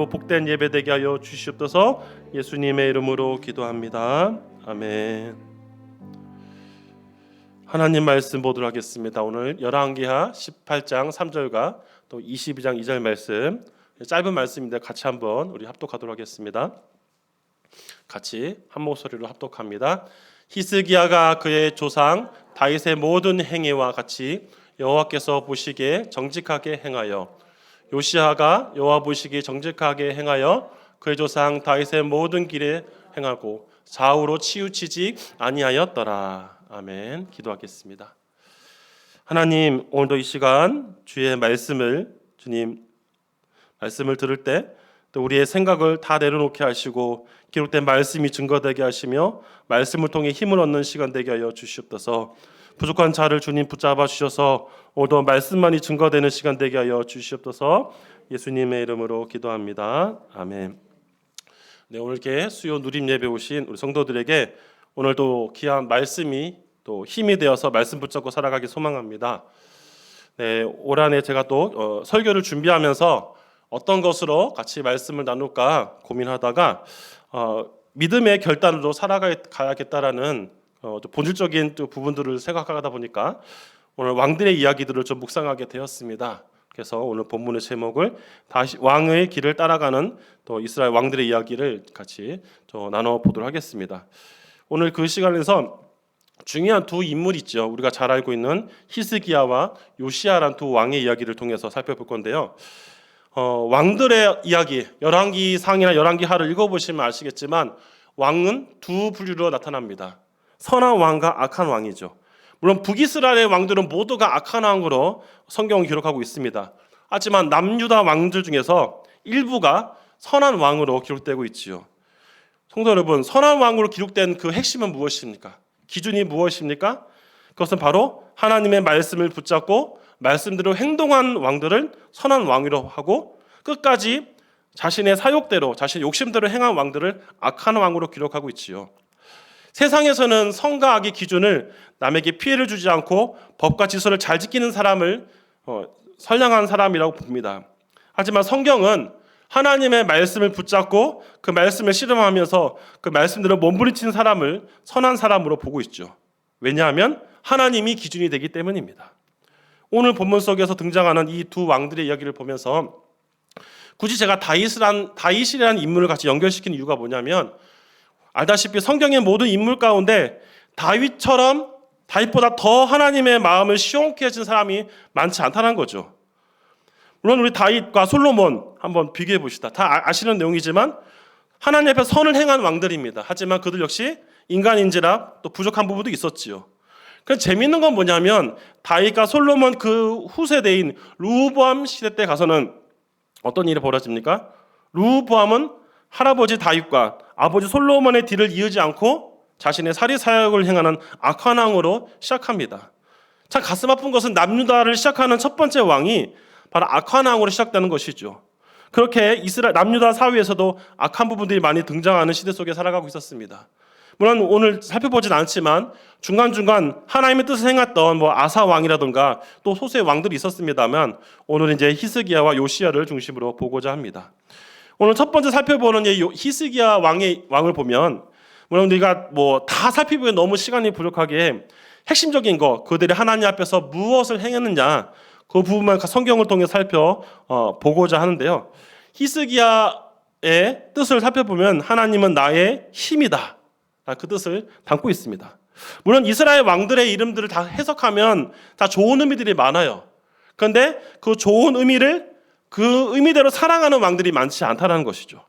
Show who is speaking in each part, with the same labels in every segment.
Speaker 1: 복된 예배 되게 하여 주시옵소서. 예수님의 이름으로 기도합니다. 아멘. 하나님 말씀 보도록 하겠습니다. 오늘 열왕기하 18장 3절과 또 22장 2절 말씀, 짧은 말씀인데 같이 한번 우리 합독하도록 하겠습니다. 같이 한 목소리로 합독합니다. 히스기야가 그의 조상 다윗의 모든 행위와 같이 여호와께서 보시기에 정직하게 행하여, 요시야가 여호와 보시기에 정직하게 행하여 그의 조상 다윗의 모든 길에 행하고 좌우로 치우치지 아니하였더라. 아멘. 기도하겠습니다. 하나님, 오늘도 이 시간 주의 말씀을, 주님 말씀을 들을 때 또 우리의 생각을 다 내려놓게 하시고 기록된 말씀이 증거되게 하시며 말씀을 통해 힘을 얻는 시간 되게 하여 주시옵소서. 부족한 자를 주님 붙잡아 주셔서 오늘도 말씀만이 증거되는 시간 되게 하여 주시옵소서. 예수님의 이름으로 기도합니다. 아멘. 네, 오늘 이렇게 수요 누림 예배 오신 우리 성도들에게 오늘도 귀한 말씀이 또 힘이 되어서 말씀 붙잡고 살아가기 소망합니다. 네, 올 한해 제가 또 설교를 준비하면서 어떤 것으로 같이 말씀을 나눌까 고민하다가 믿음의 결단으로 살아가야겠다라는 본질적인 또 부분들을 생각하다 보니까 오늘 왕들의 이야기들을 좀 묵상하게 되었습니다. 그래서 오늘 본문의 제목을 다시 왕의 길을 따라가는 또 이스라엘 왕들의 이야기를 같이 나눠 보도록 하겠습니다. 오늘 그 시간에서 중요한 두 인물이 있죠. 우리가 잘 알고 있는 히스기야와 요시야란 두 왕의 이야기를 통해서 살펴볼 건데요. 왕들의 이야기, 열왕기상이나 열왕기하를 읽어보시면 아시겠지만 왕은 두 부류로 나타납니다. 선한 왕과 악한 왕이죠. 물론 북이스라엘의 왕들은 모두가 악한 왕으로 성경을 기록하고 있습니다. 하지만 남유다 왕들 중에서 일부가 선한 왕으로 기록되고 있지요. 성도 여러분, 선한 왕으로 기록된 그 핵심은 무엇입니까? 기준이 무엇입니까? 그것은 바로 하나님의 말씀을 붙잡고 말씀대로 행동한 왕들을 선한 왕으로 하고 끝까지 자신의 사욕대로 자신의 욕심대로 행한 왕들을 악한 왕으로 기록하고 있지요. 세상에서는 선과 악의 기준을 남에게 피해를 주지 않고 법과 질서를 잘 지키는 사람을 선량한 사람이라고 봅니다. 하지만 성경은 하나님의 말씀을 붙잡고 그 말씀을 실험하면서 그 말씀대로 몸부림치는 사람을 선한 사람으로 보고 있죠. 왜냐하면 하나님이 기준이 되기 때문입니다. 오늘 본문 속에서 등장하는 이 두 왕들의 이야기를 보면서 굳이 제가 다윗이라는 인물을 같이 연결시키는 이유가 뭐냐면 알다시피 성경의 모든 인물 가운데 다윗보다 더 하나님의 마음을 시원케 해준 사람이 많지 않다는 거죠. 물론 우리 다윗과 솔로몬 한번 비교해 봅시다. 다 아시는 내용이지만 하나님 앞에 선을 행한 왕들입니다. 하지만 그들 역시 인간인지라 또 부족한 부분도 있었지요. 그래서 재미있는 건 뭐냐면 다윗과 솔로몬 그 후세대인 르호보암 시대 때 가서는 어떤 일이 벌어집니까? 르호보암은 할아버지 다윗과 아버지 솔로몬의 뒤를 이으지 않고 자신의 사리사욕을 행하는 악한 왕으로 시작합니다. 참 가슴 아픈 것은 남유다를 시작하는 첫 번째 왕이 바로 악한 왕으로 시작되는 것이죠. 그렇게 남유다 사회에서도 악한 부분들이 많이 등장하는 시대 속에 살아가고 있었습니다. 물론 오늘 살펴보진 않지만 중간중간 하나님의 뜻을 행했던 아사 왕이라든가 또 소수의 왕들이 있었습니다만 오늘은 이제 히스기야와 요시야를 중심으로 보고자 합니다. 오늘 첫 번째 살펴보는 히스기야 왕을 보면 물론 우리가 다 살피기에 너무 시간이 부족하기에 핵심적인 거 그들이 하나님 앞에서 무엇을 행했느냐 그 부분만 성경을 통해 살펴보고자 하는데요. 히스기야의 뜻을 살펴보면 하나님은 나의 힘이다. 그 뜻을 담고 있습니다. 물론 이스라엘 왕들의 이름들을 다 해석하면 다 좋은 의미들이 많아요. 그런데 그 좋은 의미를 그 의미대로 사랑하는 왕들이 많지 않다는 것이죠.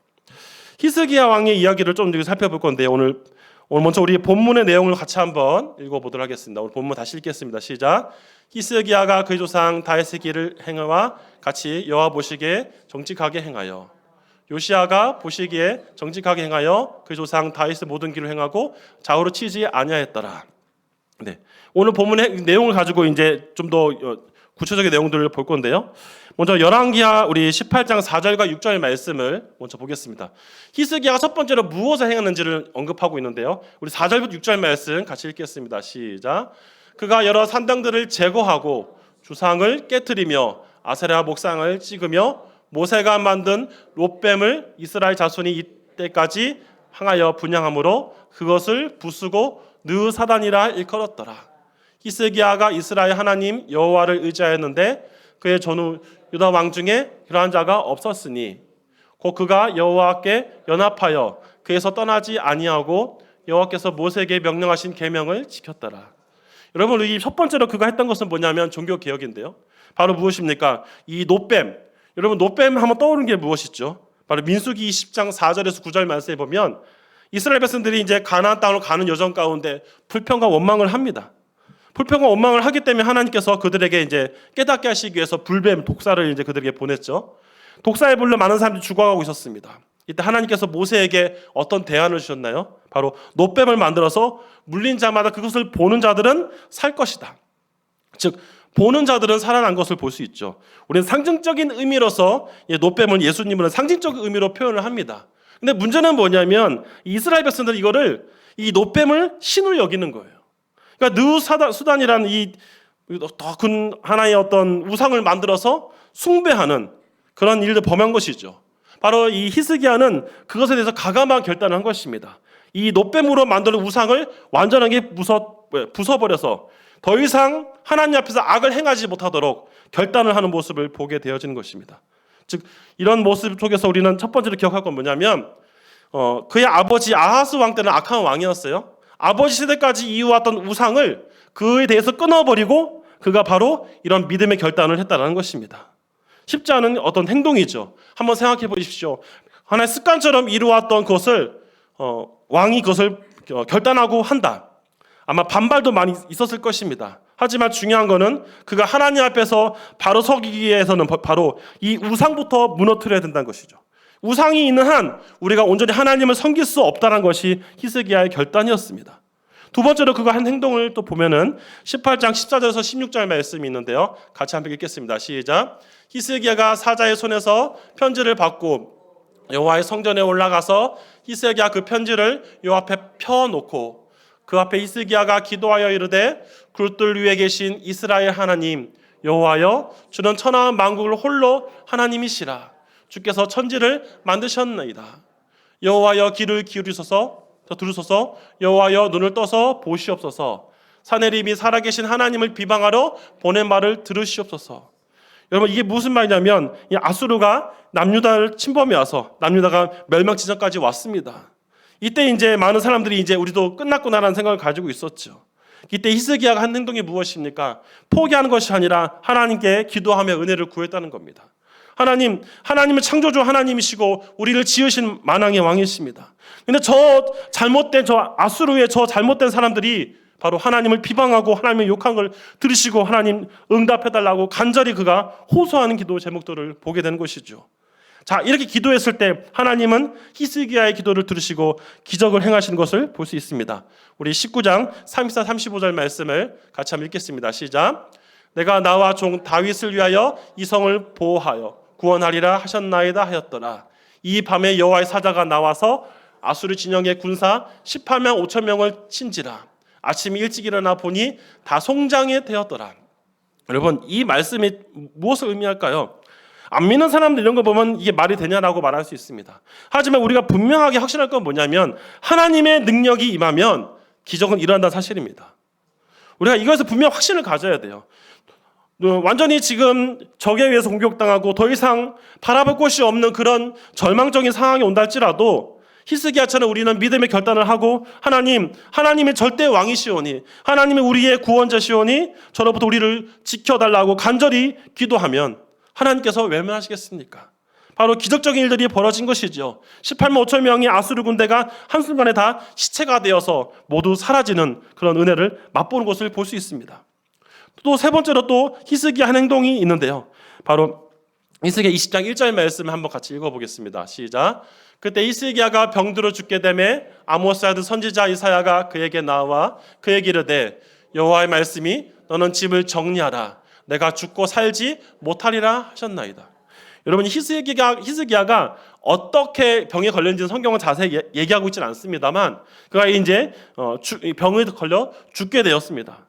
Speaker 1: 히스기야 왕의 이야기를 좀 더 살펴볼 건데 오늘 먼저 우리 본문의 내용을 같이 한번 읽어보도록 하겠습니다. 오늘 본문 다시 읽겠습니다. 시작. 히스기야가 그의 조상 다윗의 길을 행하와 같이 여호와 보시기에 정직하게 행하여, 요시야가 보시기에 정직하게 행하여 그의 조상 다윗의 모든 길을 행하고 좌우로 치지 아니하였더라. 네, 오늘 본문의 내용을 가지고 이제 좀 더 구체적인 내용들을 볼 건데요. 먼저 열왕기하 우리 18장 4절과 6절 말씀을 먼저 보겠습니다. 히스기야가 첫 번째로 무엇을 행했는지를 언급하고 있는데요. 우리 4절부터 6절 말씀 같이 읽겠습니다. 시작. 그가 여러 산당들을 제거하고 주상을 깨뜨리며 아세라 목상을 찍으며 모세가 만든 롯뱀을 이스라엘 자손이 이때까지 향하여 분향함으로 그것을 부수고 느사단이라 일컬었더라. 히스기야가 이스라엘 하나님 여호와를 의지하였는데 그의 전후 유다 왕 중에 그러한 자가 없었으니 곧 그가 여호와께 연합하여 그에서 떠나지 아니하고 여호와께서 모세에게 명령하신 계명을 지켰더라. 여러분, 이 첫 번째로 그가 했던 것은 뭐냐면 종교 개혁인데요. 바로 무엇입니까? 이 놋뱀. 여러분, 놋뱀 한번 떠오르는 게 무엇이죠? 바로 민수기 20장 4절에서 9절 말씀에 보면 이스라엘 백성들이 이제 가나안 땅으로 가는 여정 가운데 불평과 원망을 합니다. 불평과 원망을 하기 때문에 하나님께서 그들에게 이제 깨닫게 하시기 위해서 불뱀 독사를 이제 그들에게 보냈죠. 독사의 불로 많은 사람들이 죽어가고 있었습니다. 이때 하나님께서 모세에게 어떤 대안을 주셨나요? 바로 놋뱀을 만들어서 물린 자마다 그것을 보는 자들은 살 것이다. 즉 보는 자들은 살아난 것을 볼 수 있죠. 우리는 상징적인 의미로서 놋뱀을 예수님은 상징적 의미로 표현을 합니다. 근데 문제는 뭐냐면 이스라엘 백성들이 이거를 이 놋뱀을 신으로 여기는 거예요. 그러니까 느수단이라는 이 더 큰 하나의 어떤 우상을 만들어서 숭배하는 그런 일을 범한 것이죠. 바로 이 히스기야는 그것에 대해서 가감한 결단을 한 것입니다. 이 놋뱀으로 만든 우상을 완전하게 부숴버려서 더 이상 하나님 앞에서 악을 행하지 못하도록 결단을 하는 모습을 보게 되어지는 것입니다. 즉 이런 모습 속에서 우리는 첫 번째로 기억할 건 뭐냐면 그의 아버지 아하스 왕 때는 악한 왕이었어요. 아버지 세대까지 이어왔던 우상을 그에 대해서 끊어버리고 그가 바로 이런 믿음의 결단을 했다는 것입니다. 쉽지 않은 어떤 행동이죠. 한번 생각해 보십시오. 하나의 습관처럼 이루어왔던 것을 왕이 그것을 결단하고 한다. 아마 반발도 많이 있었을 것입니다. 하지만 중요한 것은 그가 하나님 앞에서 바로 서기 위해서는 바로 이 우상부터 무너뜨려야 된다는 것이죠. 우상이 있는 한 우리가 온전히 하나님을 섬길 수 없다는 것이 히스기야의 결단이었습니다. 두 번째로 그가 한 행동을 또 보면은 18장 14절에서 16절 말씀이 있는데요. 같이 한번 읽겠습니다. 시작. 히스기야가 사자의 손에서 편지를 받고 여호와의 성전에 올라가서 히스기야 그 편지를 여호와 앞에 펴놓고 그 앞에 히스기야가 기도하여 이르되 굴들 위에 계신 이스라엘 하나님 여호와여 주는 천하와 만국을 홀로 하나님이시라. 주께서 천지를 만드셨나이다. 여호와여 귀를 기울이소서 들으소서. 여호와여 눈을 떠서 보시옵소서. 사내림이 살아계신 하나님을 비방하러 보낸 말을 들으시옵소서. 여러분 이게 무슨 말이냐면 이 아수르가 남유다를 침범해 와서 남유다가 멸망 지점까지 왔습니다. 이때 이제 많은 사람들이 이제 우리도 끝났구나라는 생각을 가지고 있었죠. 이때 히스기야가 한 행동이 무엇입니까? 포기하는 것이 아니라 하나님께 기도하며 은혜를 구했다는 겁니다. 하나님은 창조주 하나님이시고 우리를 지으신 만왕의 왕이십니다. 근데 저 아수르의 저 잘못된 사람들이 바로 하나님을 비방하고 하나님을 욕한 걸 들으시고 하나님 응답해달라고 간절히 그가 호소하는 기도 제목들을 보게 되는 것이죠. 자, 이렇게 기도했을 때 하나님은 히스기야의 기도를 들으시고 기적을 행하시는 것을 볼 수 있습니다. 우리 19장 34, 35절 말씀을 같이 한번 읽겠습니다. 시작. 내가 나와 종 다윗을 위하여 이 성을 보호하여 구원하리라 하셨나이다 하였더라. 이 밤에 여호와의 사자가 나와서 아수르 진영의 군사 18만 5천 명을 친지라. 아침 일찍 일어나 보니 다 송장이 되었더라. 여러분 이 말씀이 무엇을 의미할까요? 안 믿는 사람들 이런 거 보면 이게 말이 되냐라고 말할 수 있습니다. 하지만 우리가 분명하게 확신할 건 뭐냐면 하나님의 능력이 임하면 기적은 일어난다는 사실입니다. 우리가 이것에서 분명 확신을 가져야 돼요. 완전히 지금 적에 의해서 공격당하고 더 이상 바라볼 곳이 없는 그런 절망적인 상황이 온다 할지라도 히스기야처럼 우리는 믿음의 결단을 하고 하나님의 절대 왕이시오니 하나님이 우리의 구원자시오니 저로부터 우리를 지켜달라고 간절히 기도하면 하나님께서 외면하시겠습니까? 바로 기적적인 일들이 벌어진 것이죠. 18만 5천 명의 아수르 군대가 한순간에 다 시체가 되어서 모두 사라지는 그런 은혜를 맛보는 것을 볼 수 있습니다. 또 세 번째로 또 히스기야 한 행동이 있는데요. 바로 히스기야 20장 1절 말씀을 한번 같이 읽어보겠습니다. 시작. 그때 히스기야가 병들어 죽게 되매 아모스 아들 선지자 이사야가 그에게 나와 그에게 이르되 여호와의 말씀이 너는 집을 정리하라. 내가 죽고 살지 못하리라 하셨나이다. 여러분 히스기야가 어떻게 병에 걸렸는지는 성경은 자세히 얘기하고 있지는 않습니다만 그가 이제 병에 걸려 죽게 되었습니다.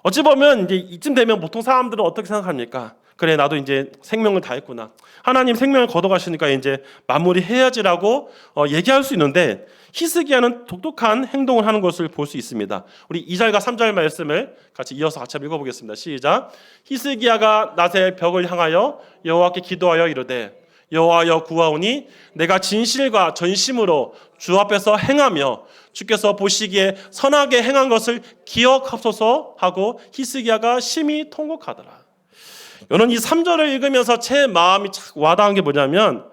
Speaker 1: 어찌 보면 이제 이쯤 되면 보통 사람들은 어떻게 생각합니까? 그래 나도 이제 생명을 다했구나. 하나님 생명을 걷어가시니까 이제 마무리해야지라고 얘기할 수 있는데 히스기야는 독특한 행동을 하는 것을 볼 수 있습니다. 우리 2절과 3절 말씀을 이어서 같이 한번 읽어보겠습니다. 시작. 히스기야가 낮에 벽을 향하여 여호와께 기도하여 이르되 여호와여 구하오니 내가 진실과 전심으로 주 앞에서 행하며 주께서 보시기에 선하게 행한 것을 기억하소서 하고 히스기야가 심히 통곡하더라. 저는 이 3절을 읽으면서 제 마음이 착 와닿은 게 뭐냐면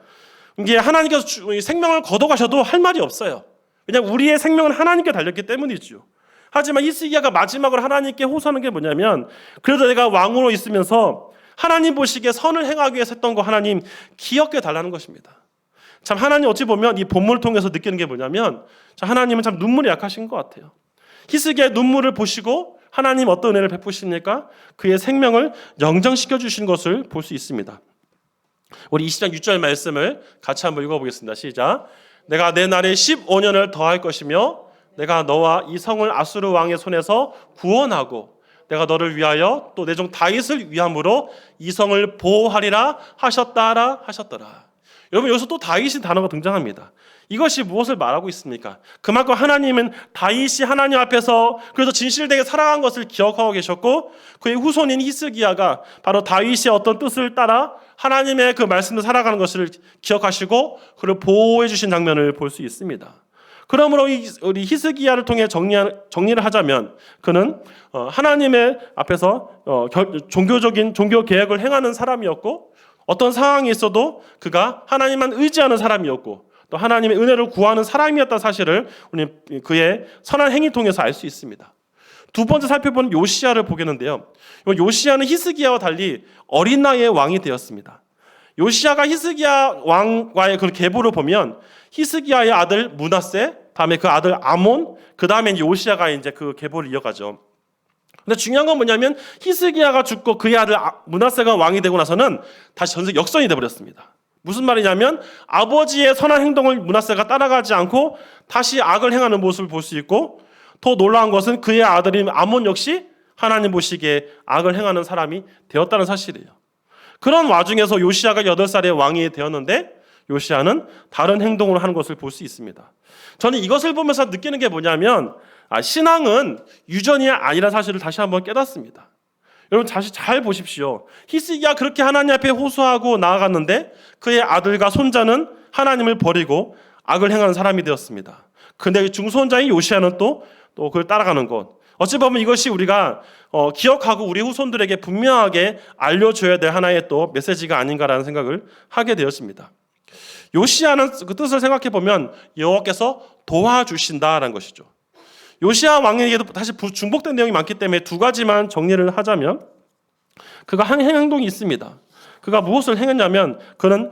Speaker 1: 이게 하나님께서 생명을 걷어가셔도 할 말이 없어요. 그냥 우리의 생명은 하나님께 달렸기 때문이죠. 하지만 히스기야가 마지막으로 하나님께 호소하는 게 뭐냐면 그래도 내가 왕으로 있으면서 하나님 보시기에 선을 행하기 위해서 했던 거 하나님 기억해 달라는 것입니다. 참 하나님 어찌 보면 이 본문을 통해서 느끼는 게 뭐냐면 하나님은 참 눈물이 약하신 것 같아요. 히스기야의 눈물을 보시고 하나님 어떤 은혜를 베푸십니까? 그의 생명을 영정시켜 주신 것을 볼 수 있습니다. 우리 20장 6절 말씀을 같이 한번 읽어보겠습니다. 시작. 내가 내 날에 15년을 더할 것이며 내가 너와 이 성을 아수르 왕의 손에서 구원하고 내가 너를 위하여 또 내 종 다윗을 위함으로 이 성을 보호하리라 하셨더라. 여러분 여기서 또 다윗이 단어가 등장합니다. 이것이 무엇을 말하고 있습니까? 그만큼 하나님은 다윗이 하나님 앞에서 그래서 진실되게 살아간 것을 기억하고 계셨고 그의 후손인 히스기야가 바로 다윗의 어떤 뜻을 따라 하나님의 그 말씀을 살아가는 것을 기억하시고 그를 보호해 주신 장면을 볼 수 있습니다. 그러므로 우리 히스기야를 통해 정리를 하자면 그는 하나님의 앞에서 종교 계획을 행하는 사람이었고 어떤 상황이 있어도 그가 하나님만 의지하는 사람이었고 또 하나님의 은혜를 구하는 사람이었다는 사실을 우리 그의 선한 행위 통해서 알 수 있습니다. 두 번째 살펴보는 요시야를 보겠는데요. 요시야는 히스기야와 달리 어린 나이에 왕이 되었습니다. 요시야가 히스기야 왕과의 그 계보를 보면 히스기야의 아들 므낫세, 다음에 그 아들 아몬, 그 다음에 요시야가 이제 그 계보를 이어가죠. 근데 중요한 건 뭐냐면 히스기야가 죽고 그의 아들 므낫세가 왕이 되고 나서는 다시 전세 역전이 되어버렸습니다. 무슨 말이냐면 아버지의 선한 행동을 므낫세가 따라가지 않고 다시 악을 행하는 모습을 볼 수 있고 더 놀라운 것은 그의 아들인 아몬 역시 하나님 보시기에 악을 행하는 사람이 되었다는 사실이에요. 그런 와중에서 요시야가 8살의 왕이 되었는데 요시야는 다른 행동을 하는 것을 볼 수 있습니다. 저는 이것을 보면서 느끼는 게 뭐냐면 신앙은 유전이 아니라는 사실을 다시 한번 깨닫습니다. 여러분 다시 잘 보십시오. 히스기야 그렇게 하나님 앞에 호소하고 나아갔는데 그의 아들과 손자는 하나님을 버리고 악을 행하는 사람이 되었습니다. 근데 중손자인 요시야는 또 그걸 따라가는 것. 어찌 보면 이것이 우리가 기억하고 우리 후손들에게 분명하게 알려줘야 될 하나의 또 메시지가 아닌가라는 생각을 하게 되었습니다. 요시야는 그 뜻을 생각해 보면 여호와께서 도와주신다라는 것이죠. 요시야 왕에게도 다시 중복된 내용이 많기 때문에 두 가지만 정리를 하자면 그가 한 행동이 있습니다. 그가 무엇을 행했냐면 그는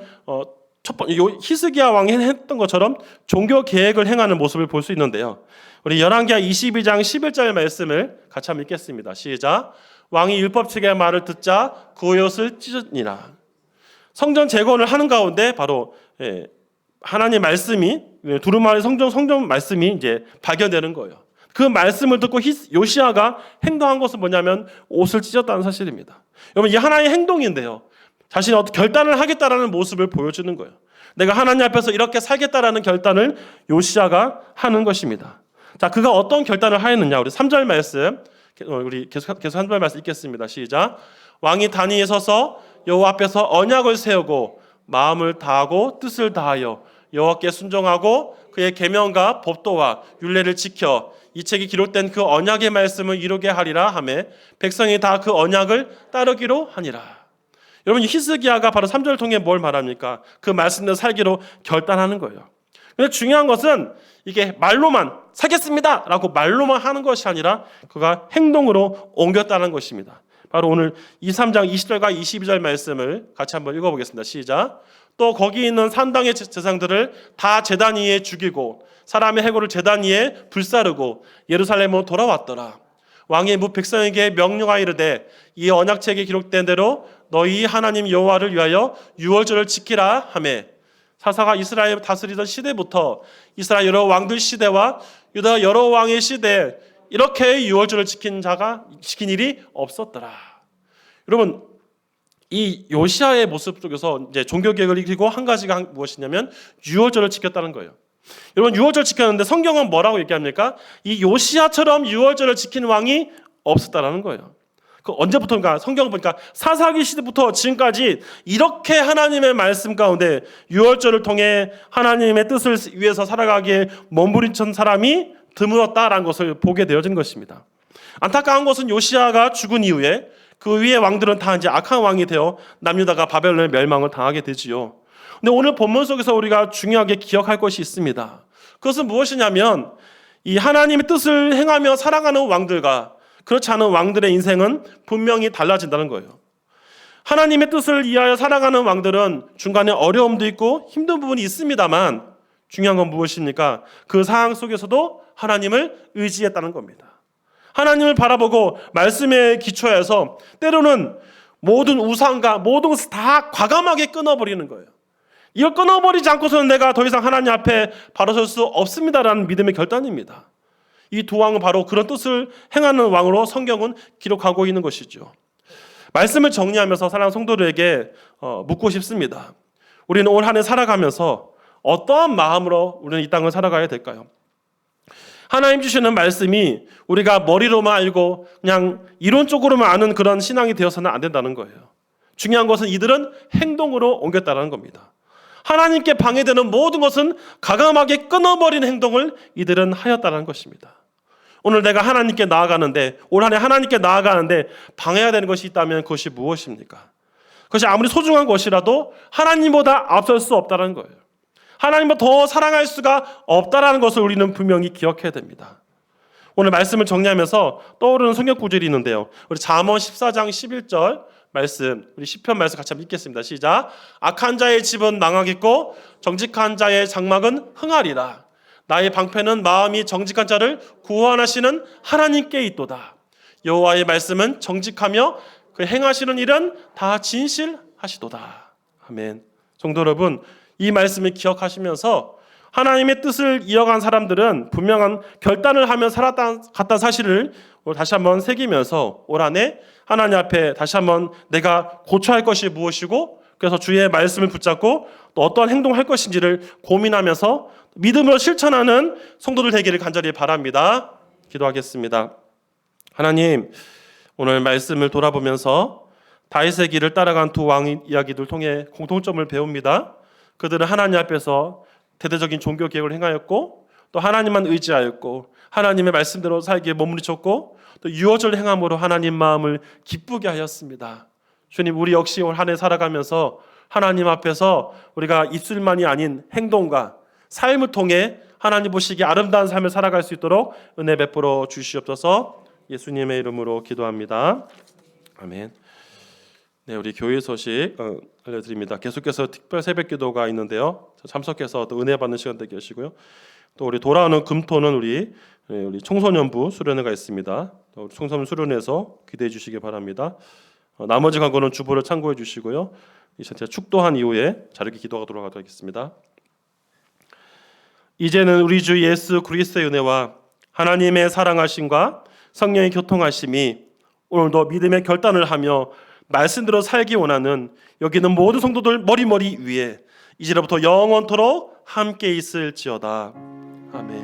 Speaker 1: 첫 번째 히스기야 왕이 했던 것처럼 종교 계획을 행하는 모습을 볼 수 있는데요. 우리 열왕기하 22장 11절 말씀을 같이 한번 읽겠습니다. 시작. 왕이 율법책의 말을 듣자 그 옷을 찢으니라. 성전 재건을 하는 가운데 바로 하나님의 말씀이 두루마리 성전 말씀이 이제 발견되는 거예요. 그 말씀을 듣고 요시야가 행동한 것은 뭐냐면 옷을 찢었다는 사실입니다. 여러분 이 하나의 행동인데요. 자신이 어떤 결단을 하겠다라는 모습을 보여주는 거예요. 내가 하나님 앞에서 이렇게 살겠다라는 결단을 요시야가 하는 것입니다. 자, 그가 어떤 결단을 하였느냐? 우리 3절 말씀, 우리 계속 3절 말씀 읽겠습니다. 시작. 왕이 단위에 서서 여호와 앞에서 언약을 세우고 마음을 다하고 뜻을 다하여 여호와께 순종하고 그의 계명과 법도와 율례를 지켜 이 책이 기록된 그 언약의 말씀을 이루게 하리라 하매 백성이 다 그 언약을 따르기로 하니라. 여러분 히스기야가 바로 3절을 통해 뭘 말합니까? 그 말씀대로 살기로 결단하는 거예요. 근데 중요한 것은 이게 말로만 살겠습니다 라고 말로만 하는 것이 아니라 그가 행동으로 옮겼다는 것입니다. 바로 오늘 23장 20절과 22절 말씀을 같이 한번 읽어보겠습니다. 시작. 또 거기 있는 산당의 제상들을 다 제단 위에 죽이고 사람의 해골을 제단 위에 불사르고 예루살렘으로 돌아왔더라. 왕이 무 백성에게 명령하여 이르되 이 언약책에 기록된 대로 너희 하나님 여호와를 위하여 유월절을 지키라 하매 사사가 이스라엘 다스리던 시대부터 이스라엘 여러 왕들 시대와 유다 여러 왕의 시대에 이렇게 유월절을 지킨 일이 없었더라. 여러분 이 요시아의 모습 속에서 이제 종교 개혁을 이루고 한 가지가 무엇이냐면 유월절을 지켰다는 거예요. 여러분 유월절 지켰는데 성경은 뭐라고 얘기합니까? 이 요시아처럼 유월절을 지키는 왕이 없었다라는 거예요. 그 언제부터인가 성경을 보니까 사사기 시대부터 지금까지 이렇게 하나님의 말씀 가운데 유월절을 통해 하나님의 뜻을 위해서 살아가기에 몸부림친 사람이 드물었다라는 것을 보게 되어진 것입니다. 안타까운 것은 요시아가 죽은 이후에 그 위에 왕들은 다 이제 악한 왕이 되어 남유다가 바벨론의 멸망을 당하게 되지요. 근데 오늘 본문 속에서 우리가 중요하게 기억할 것이 있습니다. 그것은 무엇이냐면 이 하나님의 뜻을 행하며 살아가는 왕들과 그렇지 않은 왕들의 인생은 분명히 달라진다는 거예요. 하나님의 뜻을 이해하여 살아가는 왕들은 중간에 어려움도 있고 힘든 부분이 있습니다만 중요한 건 무엇입니까? 그 상황 속에서도 하나님을 의지했다는 겁니다. 하나님을 바라보고 말씀에 기초해서 때로는 모든 우상과 모든 것을 다 과감하게 끊어버리는 거예요. 이걸 끊어버리지 않고서는 내가 더 이상 하나님 앞에 바로 설 수 없습니다라는 믿음의 결단입니다. 이 두 왕은 바로 그런 뜻을 행하는 왕으로 성경은 기록하고 있는 것이죠. 말씀을 정리하면서 사랑하는 성도들에게 묻고 싶습니다. 우리는 올 한 해 살아가면서 어떠한 마음으로 우리는 이 땅을 살아가야 될까요? 하나님 주시는 말씀이 우리가 머리로만 알고 그냥 이론적으로만 아는 그런 신앙이 되어서는 안 된다는 거예요. 중요한 것은 이들은 행동으로 옮겼다는 겁니다. 하나님께 방해되는 모든 것은 과감하게 끊어버리는 행동을 이들은 하였다는 것입니다. 오늘 내가 하나님께 나아가는데 올 한 해 하나님께 나아가는데 방해해야 되는 것이 있다면 그것이 무엇입니까? 그것이 아무리 소중한 것이라도 하나님보다 앞설 수 없다는 거예요. 하나님보다 더 사랑할 수가 없다는 것을 우리는 분명히 기억해야 됩니다. 오늘 말씀을 정리하면서 떠오르는 성경 구절이 있는데요. 우리 잠언 14장 11절 말씀, 우리 시편 말씀 같이 한번 읽겠습니다. 시작. 악한 자의 집은 망하겠고 정직한 자의 장막은 흥하리라. 나의 방패는 마음이 정직한 자를 구원하시는 하나님께 있도다. 여호와의 말씀은 정직하며 그 행하시는 일은 다 진실하시도다. 아멘. 성도 여러분, 이 말씀을 기억하시면서 하나님의 뜻을 이어간 사람들은 분명한 결단을 하며 살았다는 사실을 다시 한번 새기면서 올 한 해 하나님 앞에 다시 한번 내가 고쳐야 할 것이 무엇이고 그래서 주의 말씀을 붙잡고 또 어떠한 행동을 할 것인지를 고민하면서 믿음으로 실천하는 성도들 되기를 간절히 바랍니다. 기도하겠습니다. 하나님, 오늘 말씀을 돌아보면서 다윗의 길을 따라간 두 왕의 이야기들 통해 공통점을 배웁니다. 그들은 하나님 앞에서 대대적인 종교 개혁을 행하였고 또 하나님만 의지하였고 하나님의 말씀대로 살기에 몸부림쳤고 또 유월절 행함으로 하나님 마음을 기쁘게 하였습니다. 주님, 우리 역시 올 한 해 살아가면서 하나님 앞에서 우리가 입술만이 아닌 행동과 삶을 통해 하나님 보시기에 아름다운 삶을 살아갈 수 있도록 은혜 베풀어 주시옵소서. 예수님의 이름으로 기도합니다. 아멘. 네, 우리 교회 소식 알려드립니다. 계속해서 특별 새벽 기도가 있는데요. 참석해서 또 은혜 받는 시간 되게 하시고요. 또 우리 돌아오는 금토는 우리 청소년부 수련회가 있습니다. 우리 청소년 수련회에서 기대해 주시기 바랍니다. 나머지 광고는 주보를 참고해 주시고요. 이제 축도한 이후에 자르게 기도가 돌아가도록 하겠습니다. 이제는 우리 주 예수 그리스도의 은혜와 하나님의 사랑하심과 성령의 교통하심이 오늘도 믿음의 결단을 하며 말씀대로 살기 원하는 여기 있는 모든 성도들 머리 위에 이제로부터 영원토록 함께 있을지어다. 아멘.